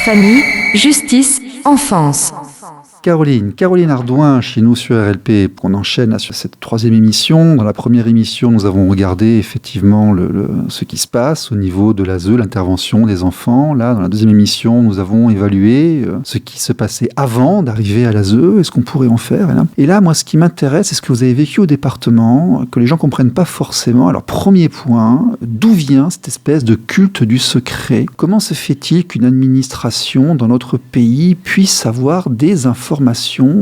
Famille, justice, enfance. Caroline Ardouin, chez nous sur RLP, qu'on enchaîne sur cette troisième émission. Dans la première émission, nous avons regardé effectivement ce qui se passe au niveau de l'ASE, l'intervention des enfants. Là, dans la deuxième émission, nous avons évalué ce qui se passait avant d'arriver à l'ASE et ce qu'on pourrait en faire. Et là, moi, ce qui m'intéresse, c'est ce que vous avez vécu au département, que les gens ne comprennent pas forcément. Alors, premier point, d'où vient cette espèce de culte du secret ? Comment se fait-il qu'une administration dans notre pays puisse avoir des informations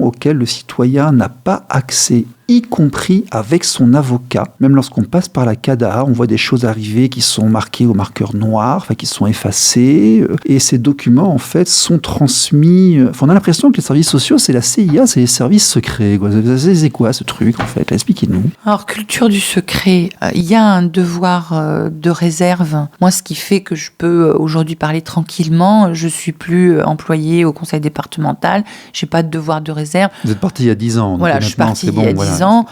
auxquelles le citoyen n'a pas accès, y compris avec son avocat. Même lorsqu'on passe par la CADA, on voit des choses arriver qui sont marquées au marqueur noir, qui sont effacées, et ces documents, en fait, sont transmis... on a l'impression que les services sociaux, c'est la CIA, c'est les services secrets. C'est quoi, ce truc, en fait ? Expliquez-nous. Alors, culture du secret, il y a un devoir de réserve. Moi, ce qui fait que je peux aujourd'hui parler tranquillement, je suis plus employée au conseil départemental, j'ai pas de devoir de réserve. Vous êtes parti il y a 10 ans. Voilà, je suis partie il y a 10 ans.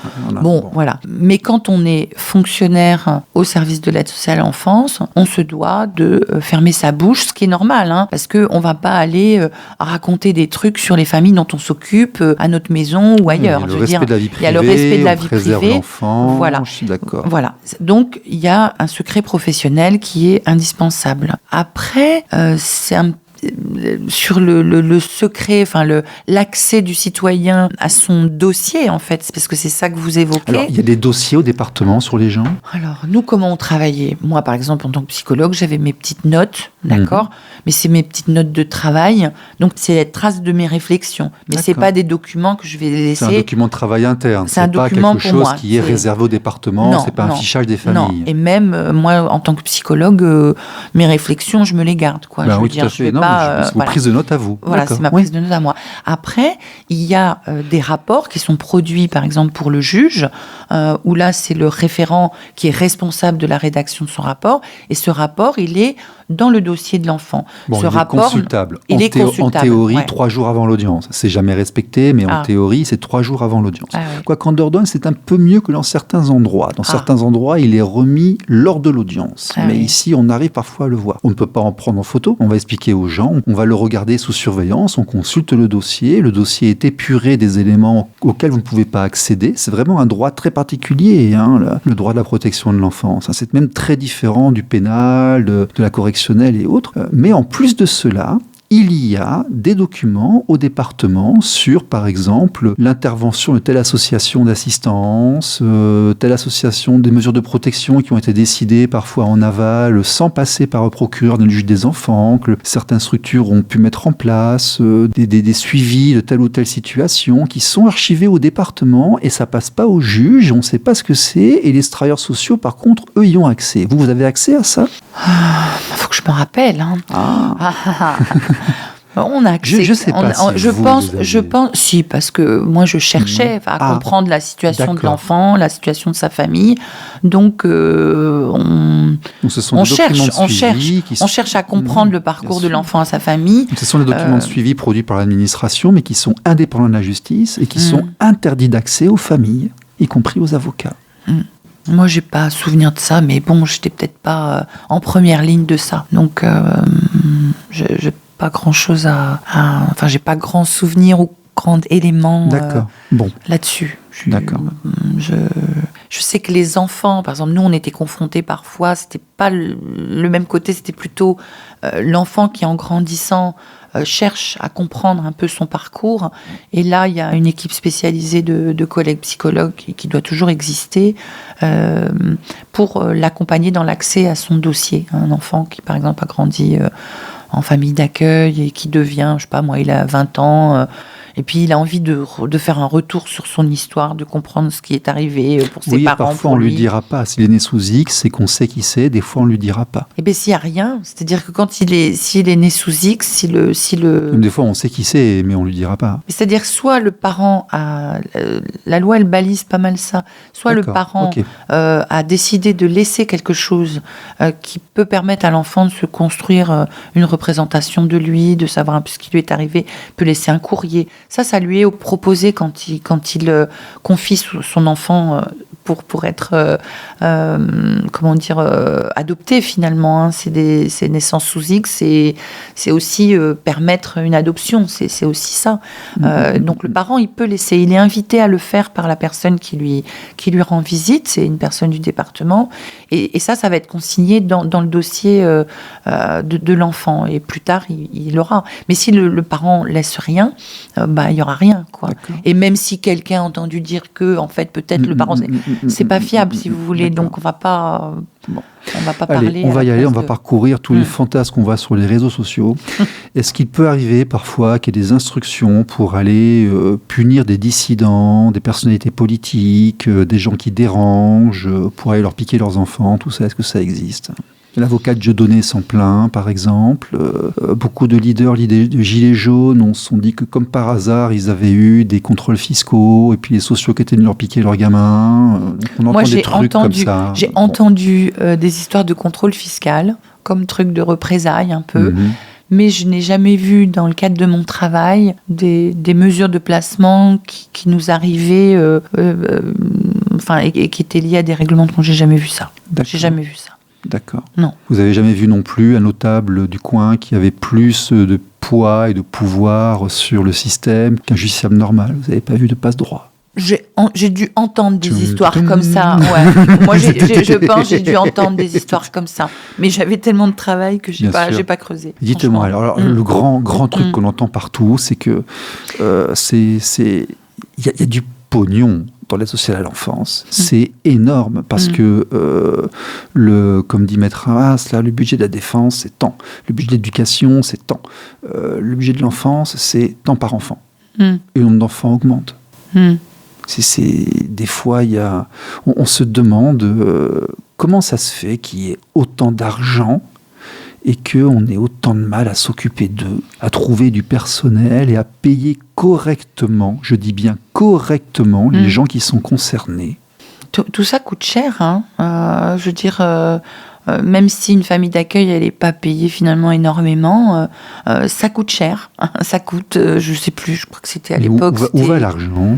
Voilà. Mais quand on est fonctionnaire au service de l'aide sociale à l'enfance, on se doit de fermer sa bouche, ce qui est normal, parce qu'on va pas aller raconter des trucs sur les familles dont on s'occupe à notre maison ou ailleurs. Il y a le respect de la vie privée, il y a le respect de la vie privée. L'enfant, voilà. Je suis d'accord. Voilà. Donc, il y a un secret professionnel qui est indispensable. Après, c'est sur le secret, l'accès du citoyen à son dossier, en fait, parce que c'est ça que vous évoquez. Alors, il y a des dossiers au département sur les gens ? Alors, nous, comment on travaillait ? Moi, par exemple, en tant que psychologue, j'avais mes petites notes, d'accord ? Mais c'est mes petites notes de travail, donc c'est la trace de mes réflexions. Mais c'est pas des documents que je vais laisser... C'est un document de travail interne, c'est un pas document quelque chose moi. qui est réservé au département, non, c'est pas un fichage des familles. Non, et même, moi, en tant que psychologue, mes réflexions, je me les garde, quoi. Je veux dire, je vais pas... c'est vos prises de notes à vous. Voilà, c'est ma prise de notes à moi. Après, il y a des rapports qui sont produits, par exemple, pour le juge, où là, c'est le référent qui est responsable de la rédaction de son rapport, et ce rapport, il est dans le dossier de l'enfant. Bon, il est consultable. En théorie, 3 jours avant l'audience. C'est jamais respecté, mais en théorie, c'est 3 jours avant l'audience. Quoi qu'en Dordogne, c'est un peu mieux que dans certains endroits. Dans certains endroits, il est remis lors de l'audience. Mais ici, on arrive parfois à le voir. On ne peut pas en prendre en photo. On va expliquer aux gens. On va le regarder sous surveillance. On consulte le dossier. Le dossier est épuré des éléments auxquels vous ne pouvez pas accéder. C'est vraiment un droit très particulier, le droit de la protection de l'enfance. C'est même très différent du pénal, de la correction et autres. Mais en plus de cela, il y a des documents au département sur, par exemple, l'intervention de telle association d'assistance, telle association des mesures de protection qui ont été décidées parfois en aval, sans passer par un procureur d'un juge des enfants, que certaines structures ont pu mettre en place, des suivis de telle ou telle situation qui sont archivés au département et ça passe pas au juge, on ne sait pas ce que c'est et les travailleurs sociaux, par contre, eux, y ont accès. Vous avez accès à ça ? Faut que je me rappelle. On a accès. Je sais pas. Je pense, si, parce que moi je cherchais à comprendre la situation de l'enfant, la situation de sa famille. Donc on cherche à comprendre le parcours de l'enfant à sa famille. Ce sont des documents de suivi produits par l'administration, mais qui sont indépendants de la justice et qui sont interdits d'accès aux familles, y compris aux avocats. Moi, j'ai pas souvenir de ça, mais bon, j'étais peut-être pas en première ligne de ça. Donc, j'ai pas grand-chose j'ai pas grand souvenir ou grand élément là-dessus. D'accord. Je sais que les enfants, par exemple, nous, on était confrontés parfois, c'était pas le même côté, c'était plutôt l'enfant qui, en grandissant, cherche à comprendre un peu son parcours. Et là, il y a une équipe spécialisée de collègues psychologues qui doit toujours exister pour l'accompagner dans l'accès à son dossier. Un enfant qui, par exemple, a grandi en famille d'accueil et qui devient, je sais pas moi, il a 20 ans... Et puis, il a envie de faire un retour sur son histoire, de comprendre ce qui est arrivé pour ses parents. Parfois, on ne lui dira pas. S'il est né sous X, c'est qu'on sait qui c'est. Des fois, on ne lui dira pas. Eh bien, s'il n'y a rien, c'est-à-dire que s'il est né sous X, Des fois, on sait qui c'est, mais on ne lui dira pas. C'est-à-dire, soit le parent a... la loi, elle balise pas mal ça. Soit le parent a décidé de laisser quelque chose qui peut permettre à l'enfant de se construire une représentation de lui, de savoir un peu ce qui lui est arrivé, peut laisser un courrier, Ça lui est proposé quand il confie son enfant pour être adopté finalement. Hein. C'est naissance sous X, c'est aussi permettre une adoption. C'est aussi ça. Donc le parent, il peut laisser. Il est invité à le faire par la personne qui lui rend visite. C'est une personne du département. Et ça va être consigné dans le dossier de l'enfant. Et plus tard, il l'aura. Mais si le parent laisse rien, il y aura rien, quoi. Et même si quelqu'un a entendu dire que, en fait, peut-être le parent, c'est pas fiable, si vous voulez. Donc on va pas parler. On va y aller. On va parcourir tous les fantasmes qu'on voit sur les réseaux sociaux. Est-ce qu'il peut arriver parfois qu'il y ait des instructions pour aller punir des dissidents, des personnalités politiques, des gens qui dérangent, pour aller leur piquer leurs enfants, tout ça? Est-ce que ça existe? L'avocat de Dieudonné s'en plaint, par exemple. Beaucoup de leaders de Gilets jaunes se sont dit que, comme par hasard, ils avaient eu des contrôles fiscaux, et puis les sociaux qui étaient venus leur piquer leurs gamins. On entend des trucs comme ça. J'ai entendu des histoires de contrôle fiscal, comme truc de représailles un peu. Mais je n'ai jamais vu, dans le cadre de mon travail, des mesures de placement qui nous arrivaient, et qui étaient liées à des règlements de compte. J'ai jamais vu ça. J'ai jamais vu ça. D'accord. Non. Vous n'avez jamais vu non plus un notable du coin qui avait plus de poids et de pouvoir sur le système qu'un justiciable normal? Vous n'avez pas vu de passe-droit? J'ai dû entendre des histoires comme ça. Ouais. Moi, je pense j'ai dû entendre des histoires comme ça. Mais j'avais tellement de travail que j'ai pas creusé. Dites-moi, alors le grand truc qu'on entend partout, c'est que il y a du pognon dans l'aide sociale à l'enfance. C'est énorme parce que, comme dit Maître Haas, là, le budget de la défense, c'est tant. Le budget de l'éducation, c'est tant. Le budget de l'enfance, c'est tant par enfant. Et le nombre d'enfants augmente. Des fois, on se demande comment ça se fait qu'il y ait autant d'argent et qu'on ait autant de mal à s'occuper d'eux, à trouver du personnel et à payer correctement, je dis bien correctement, les gens qui sont concernés. Tout ça coûte cher, hein. Je veux dire, même si une famille d'accueil, elle n'est pas payée finalement énormément, ça coûte cher. Ça coûte, je ne sais plus, je crois que c'était à l'époque. Où va l'argent ?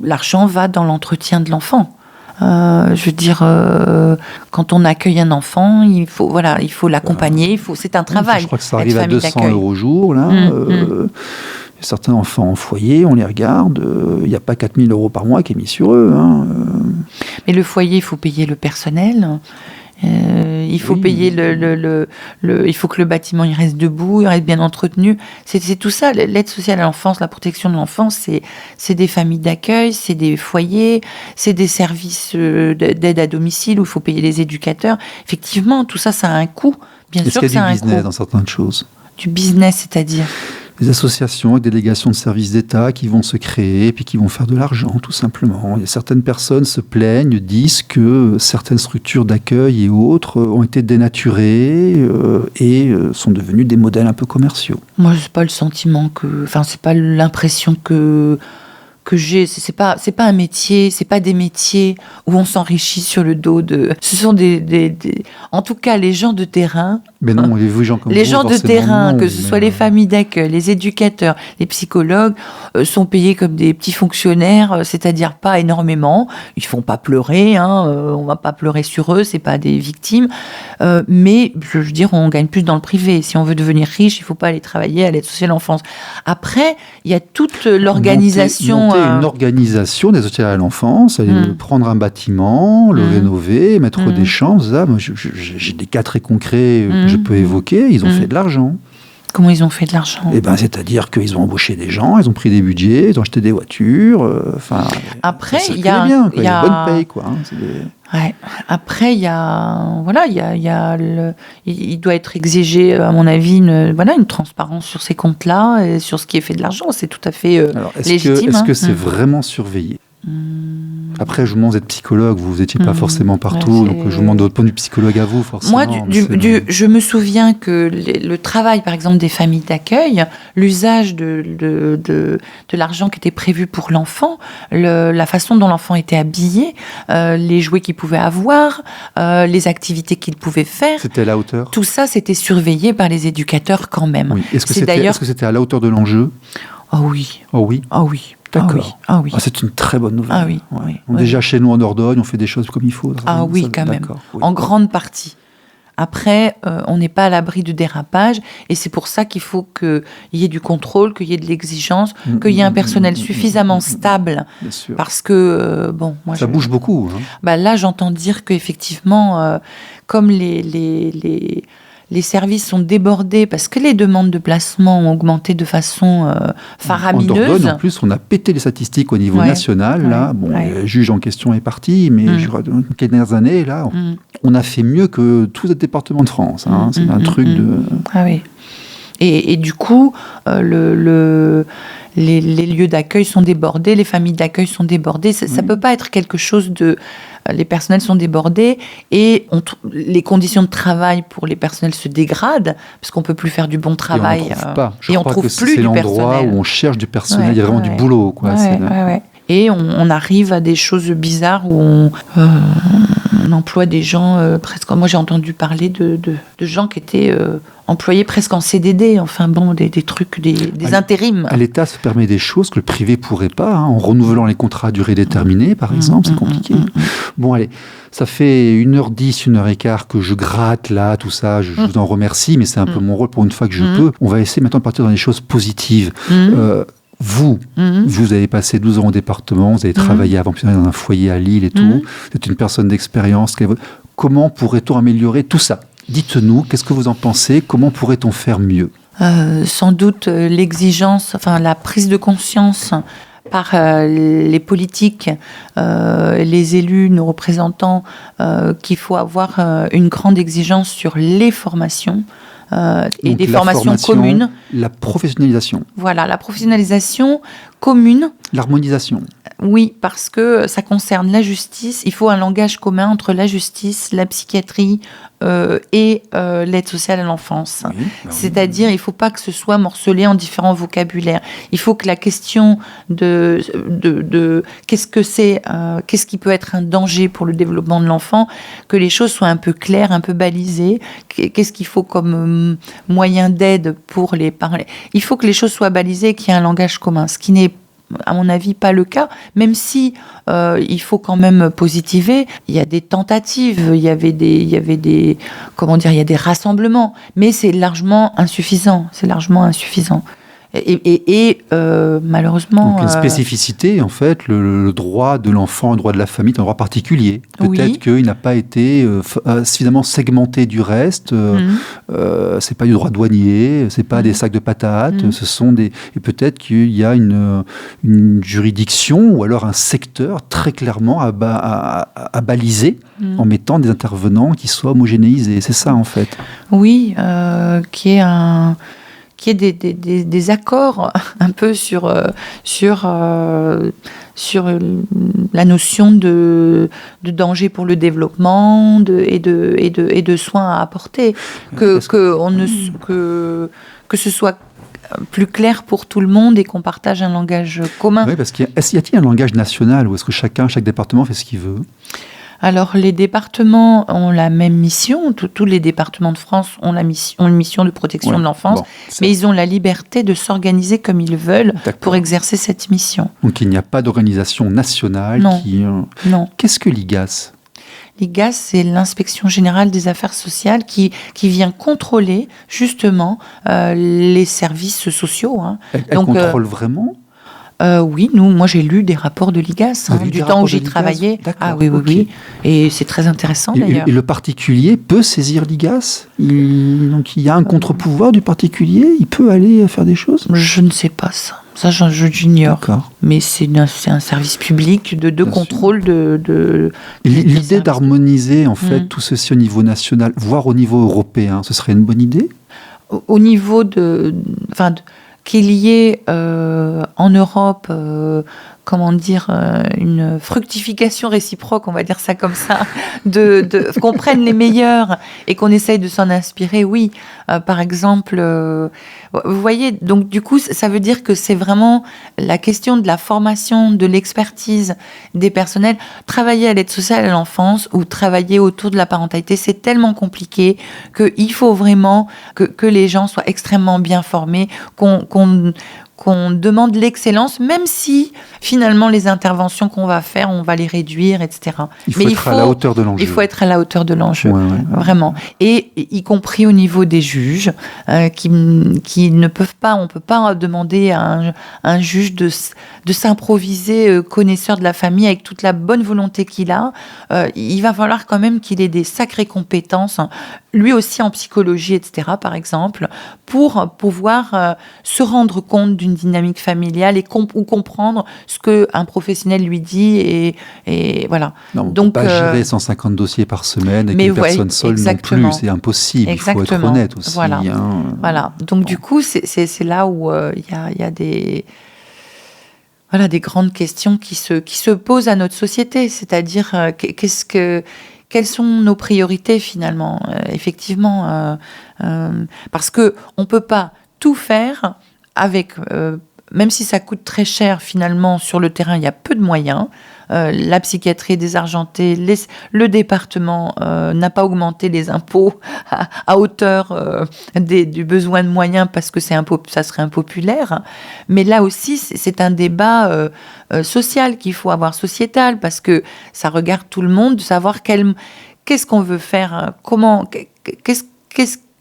L'argent va dans l'entretien de l'enfant. Je veux dire, quand on accueille un enfant, il faut l'accompagner. C'est un travail. Je crois que ça arrive à 200 € au jour. Là, certains enfants en foyer, on les regarde. Il n'y a pas 4 000 € par mois qui est mis sur eux. Hein. Mais le foyer, il faut payer le personnel. Il faut payer il faut que le bâtiment il reste debout, il reste bien entretenu. C'est tout ça. L'aide sociale à l'enfance, la protection de l'enfance, c'est des familles d'accueil, c'est des foyers, c'est des services d'aide à domicile où il faut payer les éducateurs. Effectivement, tout ça, ça a un coût. Bien sûr que ça a un coût. Est-ce qu'il y a du business dans certaines choses? Du business, c'est-à-dire? Des associations et délégations de services d'État qui vont se créer et puis qui vont faire de l'argent, tout simplement. Il y a certaines personnes se plaignent, disent que certaines structures d'accueil et autres ont été dénaturées et sont devenues des modèles un peu commerciaux. Moi, c'est pas le sentiment c'est pas l'impression que j'ai, c'est pas un métier, c'est pas des métiers où on s'enrichit sur le dos ce sont en tout cas les gens de terrain. Mais non, les gens comme les gens de terrain, que ce soit les familles d'accueil, les éducateurs, les psychologues, sont payés comme des petits fonctionnaires, c'est-à-dire pas énormément. Ils font pas pleurer, on va pas pleurer sur eux, c'est pas des victimes. Mais je veux dire, on gagne plus dans le privé. Si on veut devenir riche, il faut pas aller travailler à l'aide sociale à l'enfance. Après, il y a toute l'organisation. Monter une organisation d'aide sociale à l'enfance, aller prendre un bâtiment, le rénover, mettre des chambres. Ça, moi, j'ai des cas très concrets que je peux évoquer. Ils ont fait de l'argent. Comment ils ont fait de l'argent? C'est-à-dire qu'ils ont embauché des gens, ils ont pris des budgets, ils ont acheté des voitures. Après, il y a une bonne paye, quoi. Ouais. Après, il doit être exigé, à mon avis, une transparence sur ces comptes-là, et sur ce qui est fait de l'argent. C'est tout à fait légitime. Est-ce que c'est vraiment surveillé? Après, je vous demande, vous êtes psychologue, vous n'étiez pas forcément partout, donc je vous demande de votre point de vue psychologue à vous, forcément. Moi, je me souviens que le travail, par exemple, des familles d'accueil, l'usage de l'argent qui était prévu pour l'enfant, la façon dont l'enfant était habillé, les jouets qu'il pouvait avoir, les activités qu'il pouvait faire. C'était à la hauteur ? Tout ça, c'était surveillé par les éducateurs quand même. Oui. Est-ce que c'était à la hauteur de l'enjeu ? Oh oui. Oh oui ? Oh oui. D'accord. Ah oui. C'est une très bonne nouvelle. Ah oui. Ouais. Déjà, chez nous en Dordogne, on fait des choses comme il faut. Ah oui, quand même. Oui. En grande partie. Après, on n'est pas à l'abri de dérapage, et c'est pour ça qu'il faut qu'il y ait du contrôle, qu'il y ait de l'exigence, qu'il y ait un personnel suffisamment stable. Bien sûr. Parce que, moi... Ça bouge beaucoup. Hein. Là, j'entends dire qu'effectivement, comme les services sont débordés parce que les demandes de placement ont augmenté de façon faramineuse. En Dordogne, en plus, on a pété les statistiques au niveau national. Là, le juge en question est parti, mais dans les dernières années, là, on a fait mieux que tous les départements de France. Hein. C'est un truc de... Ah oui. Et du coup, les lieux d'accueil sont débordés, les familles d'accueil sont débordées. Ça ne peut pas être quelque chose de... Les personnels sont débordés et les conditions de travail pour les personnels se dégradent parce qu'on ne peut plus faire du bon travail. Et on ne trouve plus du personnel. C'est l'endroit où on cherche du personnel. Il y a vraiment du boulot. Quoi. Et on arrive à des choses bizarres où on emploie des gens presque... Moi, j'ai entendu parler de gens qui étaient employés presque en CDD. Enfin bon, des trucs, des intérims. À l'État, ça permet des choses que le privé ne pourrait pas. Hein, en renouvelant les contrats à durée déterminée, par exemple, c'est compliqué. Bon, allez, ça fait 1h10, 1h15 que je gratte là, tout ça. Je vous en remercie, mais c'est un peu mon rôle pour une fois que je peux. On va essayer maintenant de partir dans des choses positives. Vous avez passé 12 ans au département, vous avez travaillé avant dans un foyer à Lille et tout. Vous êtes une personne d'expérience. Comment pourrait-on améliorer tout ça ? Dites-nous, qu'est-ce que vous en pensez ? Comment pourrait-on faire mieux ? Sans doute l'exigence, la prise de conscience par les politiques, les élus, nos représentants, qu'il faut avoir une grande exigence sur les formations. Et des formations communes. La professionnalisation. Voilà, la professionnalisation commune. L'harmonisation. Oui, parce que ça concerne la justice. Il faut un langage commun entre la justice, la psychiatrie et l'aide sociale à l'enfance. Oui, c'est-à-dire, il ne faut pas que ce soit morcelé en différents vocabulaires. Il faut que la question de qu'est-ce que c'est, qu'est-ce qui peut être un danger pour le développement de l'enfant, que les choses soient un peu claires, un peu balisées. Qu'est-ce qu'il faut comme moyen d'aide pour les parents. Il faut que les choses soient balisées, qu'il y ait un langage commun, ce qui n'est à mon avis pas le cas, même si il faut quand même positiver. Il y a des tentatives, il y a des rassemblements, mais c'est largement insuffisant. Et malheureusement... Donc une spécificité, en fait, le droit de l'enfant, le droit de la famille, est un droit particulier. Peut-être qu'il n'a pas été suffisamment segmenté du reste. C'est pas du droit douanier, c'est pas des sacs de patates. Ce sont et peut-être qu'il y a une juridiction ou alors un secteur très clairement à baliser en mettant des intervenants qui soient homogénéisés. C'est ça, en fait. Oui, qui est des accords un peu sur la notion de danger pour le développement et de soins à apporter, que ce soit plus clair pour tout le monde et qu'on partage un langage commun. Oui, parce y a-t-il un langage national ou est-ce que chaque département fait ce qu'il veut ? Alors, les départements ont la même mission. Tous les départements de France ont une mission de protection de l'enfance, mais ils ont la liberté de s'organiser comme ils veulent pour exercer cette mission. Donc, il n'y a pas d'organisation nationale Non. Qu'est-ce que l'IGAS ? L'IGAS, c'est l'Inspection Générale des Affaires Sociales qui vient contrôler justement les services sociaux. Elle contrôle vraiment ? Oui, moi j'ai lu des rapports de l'IGAS, du temps où j'y travaillais. Ah oui. Et c'est très intéressant d'ailleurs. Et le particulier peut saisir l'IGAS ? Donc il y a un contre-pouvoir du particulier ? Il peut aller faire des choses ? Je ne sais pas ça. Ça, j'ignore. D'accord. Mais c'est un service public de contrôle de l'idée d'harmoniser en fait tout ceci au niveau national, voire au niveau européen, ce serait une bonne idée ? Au niveau qu'il y ait en Europe une fructification réciproque, on va dire ça comme ça, qu'on prenne les meilleurs et qu'on essaye de s'en inspirer, oui. Par exemple, vous voyez, donc du coup, ça veut dire que c'est vraiment la question de la formation, de l'expertise des personnels. Travailler à l'aide sociale à l'enfance ou travailler autour de la parentalité, c'est tellement compliqué qu'il faut vraiment que les gens soient extrêmement bien formés, qu'on demande l'excellence, même si finalement les interventions qu'on va faire, on va les réduire, etc. Il faut être à la hauteur de l'enjeu. Il faut être à la hauteur de l'enjeu, vraiment. Et y compris au niveau des juges, qui ne peuvent pas, on ne peut pas demander à un juge de s'improviser connaisseur de la famille avec toute la bonne volonté qu'il a. Il va falloir quand même qu'il ait des sacrées compétences, lui aussi en psychologie, etc., par exemple, pour pouvoir se rendre compte d'une dynamique familiale ou comprendre ce qu'un professionnel lui dit et voilà. Non, donc, on ne peut pas gérer 150 dossiers par semaine avec une personne seule non plus, c'est impossible, il faut être honnête aussi. Voilà. Donc du coup, c'est là où il y a des grandes questions qui se posent à notre société, c'est-à-dire quelles sont nos priorités finalement, effectivement, parce que on peut pas tout faire avec, même si ça coûte très cher finalement sur le terrain, il y a peu de moyens. La psychiatrie est désargentée, le département n'a pas augmenté les impôts à hauteur du besoin de moyens parce que ça serait impopulaire. Mais là aussi, c'est un débat social qu'il faut avoir, sociétal, parce que ça regarde tout le monde, de savoir qu'est-ce qu'on veut faire, qu'est-ce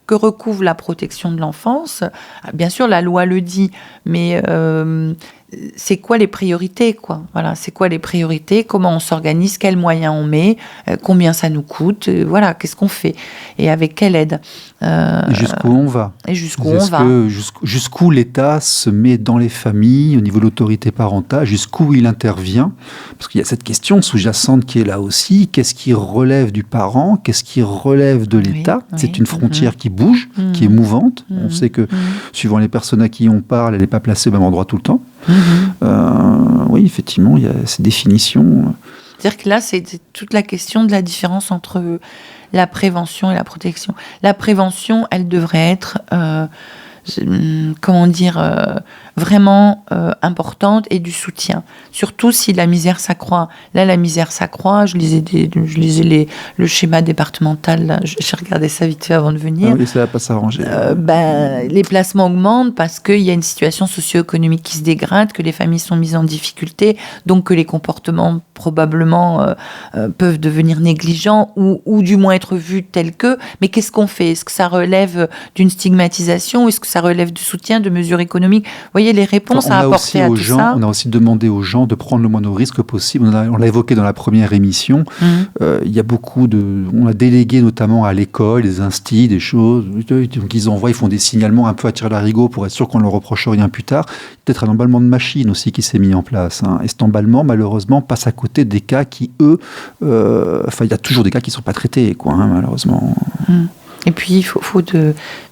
que recouvre la protection de l'enfance. Bien sûr, la loi le dit, mais c'est quoi les priorités, quoi. Voilà, c'est quoi les priorités, comment on s'organise, quels moyens on met, combien ça nous coûte, voilà, qu'est-ce qu'on fait et avec quelle aide. Et jusqu'où on va. Et jusqu'où on va. Jusqu'où l'État se met dans les familles, au niveau de l'autorité parentale, jusqu'où il intervient. Parce qu'il y a cette question sous-jacente qui est là aussi. Qu'est-ce qui relève du parent? Qu'est-ce qui relève de l'État? C'est une frontière qui bouge, qui est mouvante. On sait que, suivant les personnes à qui on parle, elle n'est pas placée au même endroit tout le temps. Oui, effectivement, il y a ces définitions. C'est-à-dire que là, c'est toute la question de la différence entre la prévention et la protection. La prévention, elle devrait être, vraiment importante et du soutien. Surtout si la misère s'accroît. Là, la misère s'accroît. Je lisais le schéma départemental. Là, j'ai regardé ça vite fait avant de venir. Ah oui, ça va pas s'arranger. Les placements augmentent parce qu'il y a une situation socio-économique qui se dégrade, que les familles sont mises en difficulté, donc que les comportements probablement peuvent devenir négligents ou du moins être vus tels que. Mais qu'est-ce qu'on fait? Est-ce que ça relève d'une stigmatisation? Est-ce que ça relève du soutien, de mesures économiques? Vous voyez, les réponses à apporter à tout ça. On a aussi demandé aux gens de prendre le moins de risques possible. On l'a évoqué dans la première émission. Il y a on a délégué notamment à l'école, des instits, des choses. Donc ils font des signalements un peu à tir-larigot pour être sûr qu'on ne leur reproche rien plus tard. Peut-être un emballement de machine aussi qui s'est mis en place. Et cet emballement, malheureusement, passe à côté des cas qui, eux... il y a toujours des cas qui ne sont pas traités, quoi, malheureusement. Et puis, il faut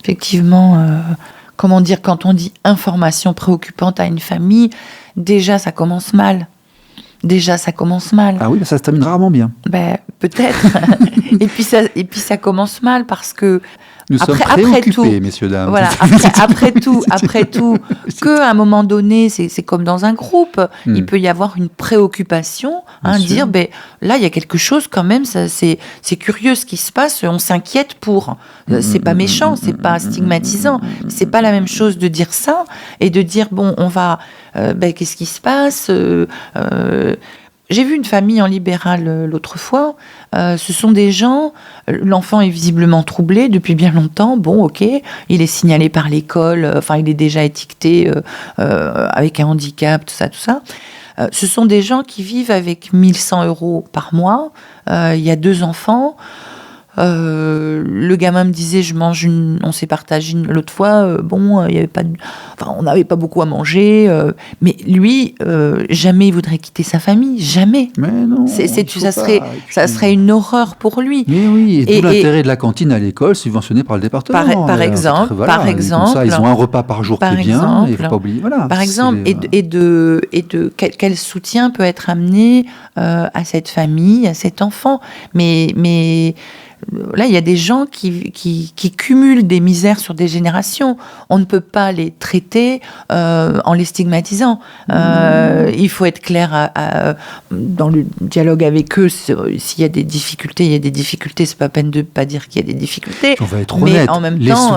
effectivement... comment dire, quand on dit information préoccupante à une famille, déjà ça commence mal. Ah oui, ça se termine rarement bien. Peut-être. et puis ça commence mal parce que nous sommes préoccupés, messieurs, dames. Voilà, après tout, qu'à un moment donné, c'est comme dans un groupe, il peut y avoir une préoccupation, dire, là, il y a quelque chose quand même, c'est curieux ce qui se passe, on s'inquiète pour. C'est pas méchant, c'est pas stigmatisant, c'est pas la même chose de dire ça et de dire, on va, qu'est-ce qui se passe J'ai vu une famille en libéral l'autre fois. Ce sont des gens, l'enfant est visiblement troublé depuis bien longtemps. Bon, ok, il est signalé par l'école, il est déjà étiqueté avec un handicap, tout ça. Ce sont des gens qui vivent avec 1 100 € par mois. Il y a 2 enfants. Le gamin me disait, on s'est partagé l'autre fois, il y avait pas, on n'avait pas beaucoup à manger, mais lui, jamais il voudrait quitter sa famille, jamais. Mais non, ça serait une horreur pour lui. Mais oui, et d'où l'intérêt de la cantine à l'école subventionnée par le département. Par exemple, comme ça, ils ont un repas par jour qui est bien, il faut pas oublier. Voilà, par exemple, quel soutien peut être amené à cette famille, à cet enfant, mais là, il y a des gens qui cumulent des misères sur des générations. On ne peut pas les traiter en les stigmatisant. Il faut être clair dans le dialogue avec eux. S'il y a des difficultés, il y a des difficultés. C'est pas peine de pas dire qu'il y a des difficultés. On va être honnête. En même temps,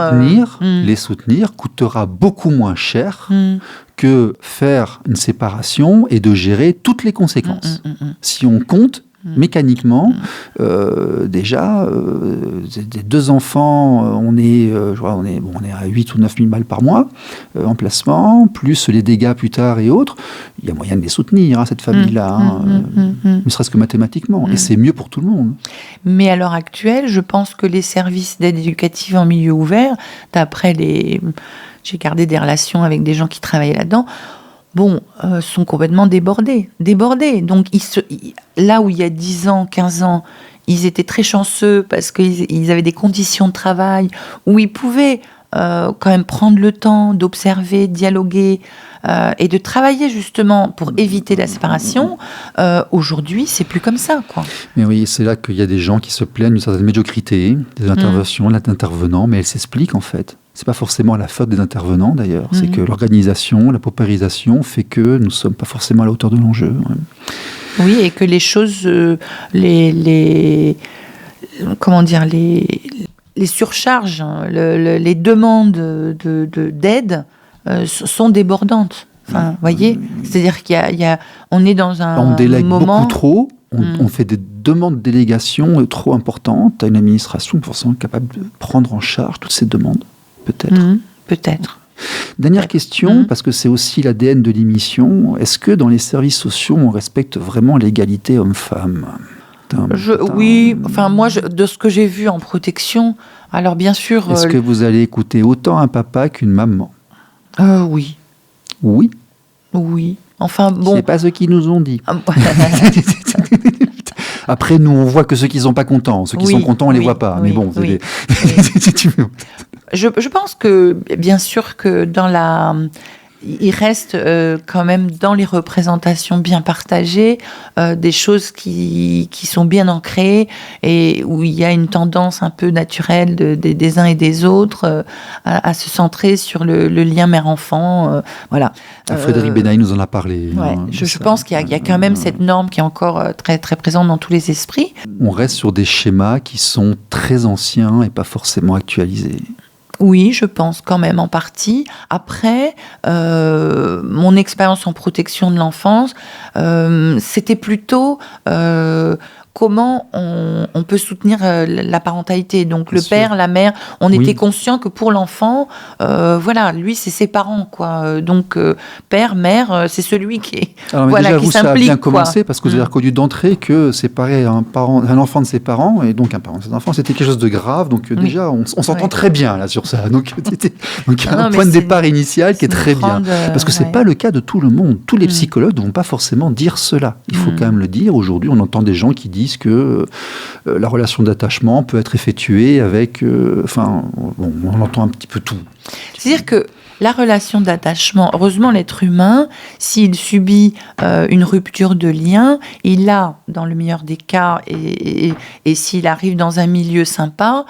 les soutenir coûtera beaucoup moins cher que faire une séparation et de gérer toutes les conséquences. Si on compte mécaniquement, déjà, des 2 enfants, on est à 8 ou 9 000 balles par mois en placement, plus les dégâts plus tard et autres. Il y a moyen de les soutenir, cette famille-là, ne serait-ce que mathématiquement. Et c'est mieux pour tout le monde. Mais à l'heure actuelle, je pense que les services d'aide éducative en milieu ouvert, j'ai gardé des relations avec des gens qui travaillaient là-dedans, sont complètement débordés. Donc, là où il y a 10 ans, 15 ans, ils étaient très chanceux parce qu'ils avaient des conditions de travail où ils pouvaient quand même prendre le temps d'observer, de dialoguer et de travailler justement pour éviter la séparation. Aujourd'hui, c'est plus comme ça, quoi. Mais oui, c'est là qu'il y a des gens qui se plaignent d'une certaine médiocrité des interventions, d'intervenants, mais elles s'expliquent en fait. C'est pas forcément la faute des intervenants d'ailleurs, c'est que l'organisation, la paupérisation fait que nous sommes pas forcément à la hauteur de l'enjeu. Ouais. Oui, et que les choses, les surcharges, les demandes d'aide sont débordantes. Enfin, voyez, c'est-à-dire on est dans un moment. On délègue beaucoup trop. On fait des demandes de délégation trop importantes à une administration forcément capable de prendre en charge toutes ces demandes. Peut-être. Dernière question, parce que c'est aussi l'ADN de l'émission. Est-ce que dans les services sociaux, on respecte vraiment l'égalité homme-femme ? Oui, moi, de ce que j'ai vu en protection, alors bien sûr... Est-ce que vous allez écouter autant un papa qu'une maman ? Oui. Oui ? Oui. Enfin, bon... C'est pas ce qu'ils nous ont dit. Après, nous, on voit que ceux qui sont pas contents. Ceux qui sont contents, on les voit pas. Mais bon, Je pense que, bien sûr, que il reste quand même dans les représentations bien partagées des choses qui sont bien ancrées et où il y a une tendance un peu naturelle des uns et des autres à se centrer sur le lien mère-enfant. Voilà. Frédéric Benaï nous en a parlé. Je pense qu'il y a quand même cette norme qui est encore très, très présente dans tous les esprits. On reste sur des schémas qui sont très anciens et pas forcément actualisés. Oui, je pense quand même en partie. Après, mon expérience en protection de l'enfance, c'était plutôt comment on peut soutenir la parentalité. Donc le père, la mère, on était conscient que pour l'enfant, lui, c'est ses parents, quoi. Donc père, mère, c'est celui qui s'implique. Ça a bien commencé quoi. Parce que vous avez reconnu d'entrée que séparer un enfant de ses parents et donc un parent de ses enfants, c'était quelque chose de grave. Donc déjà, on s'entend très bien là sur ça. Donc il y a un point de départ initial qui est très bien. Parce que c'est pas le cas de tout le monde. Tous les psychologues ne vont pas forcément dire cela. Il faut quand même le dire. Aujourd'hui, on entend des gens qui disent que la relation d'attachement peut être effectuée avec... on entend un petit peu tout. C'est-à-dire que la relation d'attachement, heureusement, l'être humain, s'il subit une rupture de lien, il a, dans le meilleur des cas, et s'il arrive dans un milieu sympa,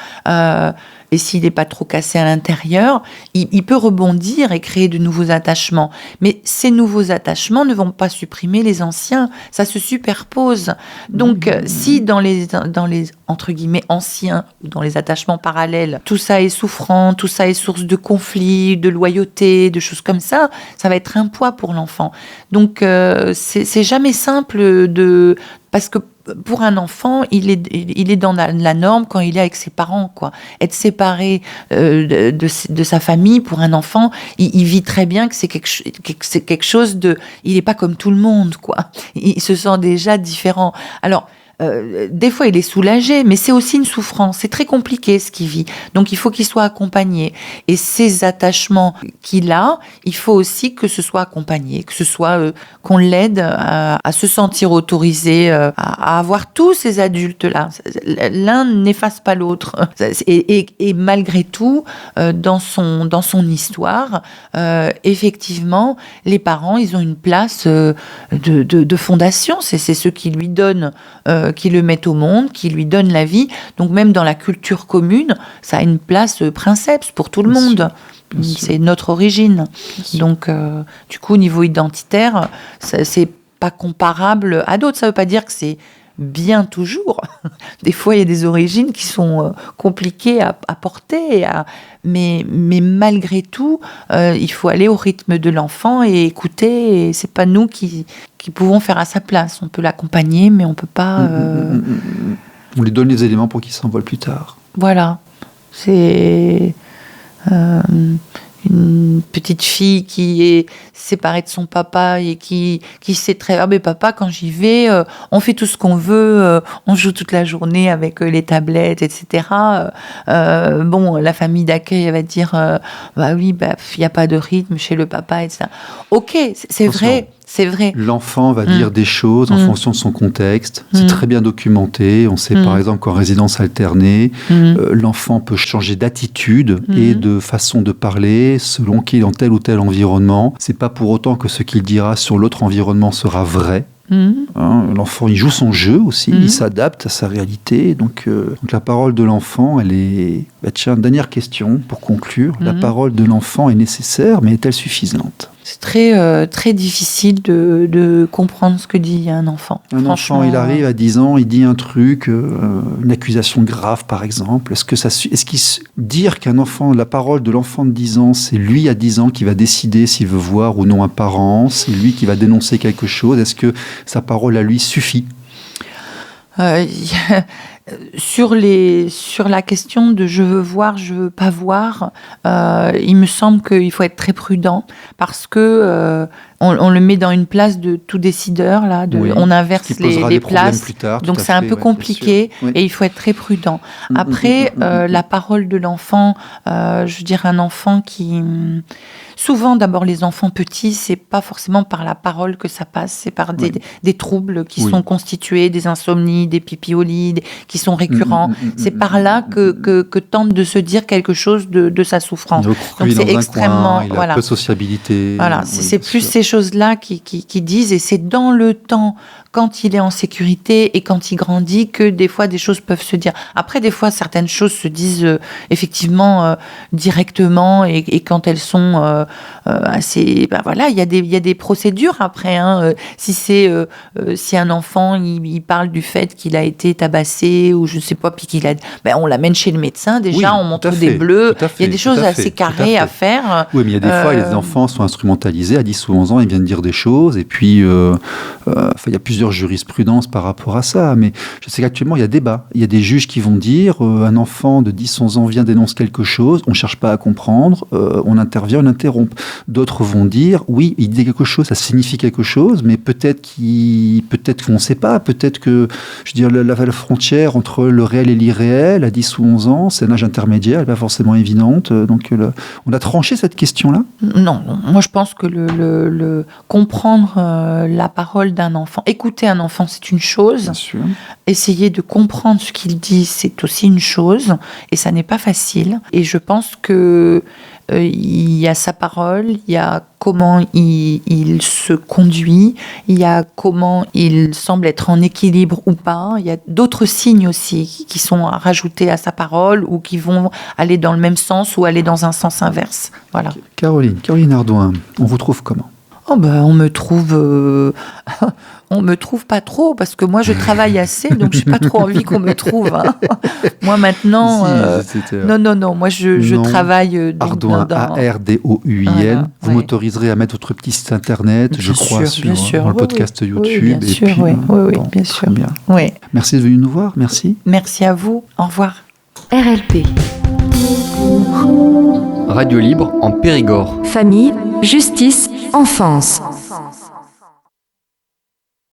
et s'il n'est pas trop cassé à l'intérieur, il peut rebondir et créer de nouveaux attachements. Mais ces nouveaux attachements ne vont pas supprimer les anciens, ça se superpose. Donc, si dans les entre guillemets anciens, ou dans les attachements parallèles, tout ça est souffrant, tout ça est source de conflits, de loyauté, de choses comme ça va être un poids pour l'enfant. Donc, c'est jamais simple parce que pour un enfant, il est dans la norme quand il est avec ses parents, quoi. Être séparé de sa famille, pour un enfant, il vit très bien que c'est quelque chose de... Il n'est pas comme tout le monde, quoi. Il se sent déjà différent. Alors, des fois, il est soulagé, mais c'est aussi une souffrance. C'est très compliqué ce qu'il vit. Donc, il faut qu'il soit accompagné. Et ces attachements qu'il a, il faut aussi que ce soit accompagné, que ce soit qu'on l'aide à se sentir autorisé, à avoir tous ces adultes-là. L'un n'efface pas l'autre. Et malgré tout, dans son histoire, effectivement, les parents, ils ont une place de fondation. C'est ceux qui lui donnent, qui le mettent au monde, qui lui donnent la vie. Donc même dans la culture commune, ça a une place princeps pour tout le monde. C'est notre origine. Donc, du coup, au niveau identitaire, c'est pas comparable à d'autres. Ça veut pas dire que c'est bien toujours. Des fois, il y a des origines qui sont compliquées à porter, mais malgré tout, il faut aller au rythme de l'enfant et écouter. Et c'est pas nous qui pouvons faire à sa place. On peut l'accompagner, mais on peut pas. On lui donne les éléments pour qu'il s'envole plus tard. Voilà. C'est une petite fille qui est séparée de son papa et qui sait très bien, mais papa, quand j'y vais, on fait tout ce qu'on veut, on joue toute la journée avec les tablettes, etc. Bon, la famille d'accueil, elle va dire, bah oui, il n'y a pas de rythme chez le papa, etc. Ok, c'est vrai. C'est vrai. L'enfant va dire des choses en fonction de son contexte. C'est très bien documenté. On sait par exemple qu'en résidence alternée, l'enfant peut changer d'attitude et de façon de parler selon qu'il est dans tel ou tel environnement. C'est pas pour autant que ce qu'il dira sur l'autre environnement sera vrai. L'enfant, il joue son jeu aussi, il s'adapte à sa réalité. Donc la parole de l'enfant, elle est... tiens, dernière question pour conclure. La parole de l'enfant est nécessaire, mais est-elle suffisante ? C'est très difficile de comprendre ce que dit un enfant. Un enfant, il arrive à 10 ans, il dit un truc, une accusation grave par exemple. Dire qu'un enfant, la parole de l'enfant de 10 ans, c'est lui à 10 ans qui va décider s'il veut voir ou non un parent, c'est lui qui va dénoncer quelque chose, est-ce que sa parole à lui suffit ? Sur la question de je veux voir, je veux pas voir, il me semble qu'il faut être très prudent parce que on le met dans une place de tout décideur là, on inverse les places, tard, donc c'est un peu compliqué et il faut être très prudent. Après, la parole de l'enfant, je veux dire un enfant qui souvent, d'abord, les enfants petits, c'est pas forcément par la parole que ça passe, c'est par des troubles qui sont constitués, des insomnies, des pipiolies, qui sont récurrents. C'est par là que tente de se dire quelque chose de sa souffrance. Donc c'est extrêmement... Coin, il a peu de sociabilité. Voilà, c'est plus ces choses-là qui disent, et c'est dans le temps, quand il est en sécurité et quand il grandit, que des fois, des choses peuvent se dire. Après, des fois, certaines choses se disent effectivement directement, et quand elles sont assez... voilà, il y a des procédures après. Si un enfant, il parle du fait qu'il a été tabassé, ou je ne sais pas, puis on l'amène chez le médecin, déjà, on montre des bleus. Il y a des choses assez carrées à faire. Oui, mais il y a des fois, les enfants sont instrumentalisés. À 10 ou 11 ans, ils viennent dire des choses, et puis il y a plusieurs jurisprudences par rapport à ça, mais je sais qu'actuellement il y a débat. Il y a des juges qui vont dire un enfant de 10-11 ans vient dénoncer quelque chose, on ne cherche pas à comprendre, on intervient, on interrompt. D'autres vont dire oui, il dit quelque chose, ça signifie quelque chose, mais peut-être qu'on ne sait pas, peut-être que la frontière entre le réel et l'irréel à 10 ou 11 ans, c'est un âge intermédiaire, elle n'est pas forcément évidente. Donc on a tranché cette question-là ? Non, moi je pense que le comprendre la parole d'un enfant, écouter un enfant, c'est une chose. Bien sûr. Essayer de comprendre ce qu'il dit, c'est aussi une chose. Et ça n'est pas facile. Et je pense que il y a sa parole, il y a comment il se conduit, il y a comment il semble être en équilibre ou pas. Il y a d'autres signes aussi qui sont rajoutés à sa parole ou qui vont aller dans le même sens ou aller dans un sens inverse. Voilà. Caroline Ardouin, on vous trouve comment ? On me trouve pas trop parce que moi je travaille assez, donc j'ai pas trop envie qu'on me trouve. Moi maintenant, non, moi je travaille. Ardouin, A-R-D-O-U-I-N. Voilà, vous m'autoriserez à mettre votre petit site internet, je crois, sur le podcast YouTube. Bien sûr, bien sûr. Bien. Oui. Merci de venir nous voir, merci. Merci à vous, au revoir. RLP. Radio Libre en Périgord. Famille, justice, enfance.